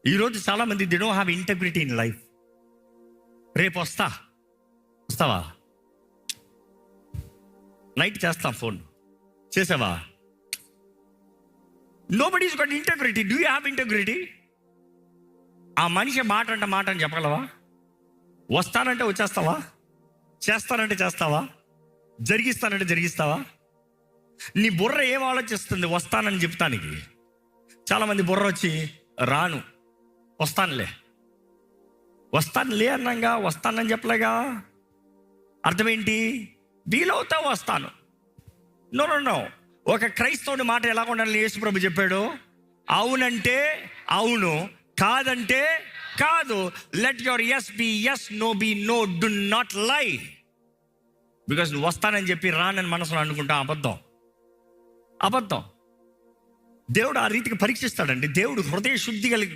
ఈరోజు చాలామంది they don't have integrity in life. రేపు వస్తావా, నైట్ చేస్తాం ఫోన్, చేసావా? Nobody is got integrity. Do you have integrity? ఆ మనిషి మాట అని చెప్పగలవా? వస్తానంటే వచ్చేస్తావా? చేస్తానంటే చేస్తావా? జరిగిస్తానంటే జరిగిస్తావా? నీ బుర్ర ఏం ఆలోచిస్తుంది వస్తానని చెప్తానికి? చాలామంది బుర్ర వచ్చి రాను, వస్తానులే అన్నాగా, వస్తానని చెప్పలేగా. అర్థమేంటి? వీలవుతా వస్తాను. నో. ఒక క్రైస్తవుని మాట ఎలా ఉండాలని యేసు ప్రభు చెప్పాడు. అవునంటే అవును, కాదంటే కాదు. Let your yes be yes, no be no. Do not lie. Because నువ్వు వస్తానని చెప్పి రానని మనసులో అనుకుంటా అబద్ధం. దేవుడు ఆ రీతికి పరీక్షిస్తాడండి. దేవుడు హృదయ శుద్ధి కలిగి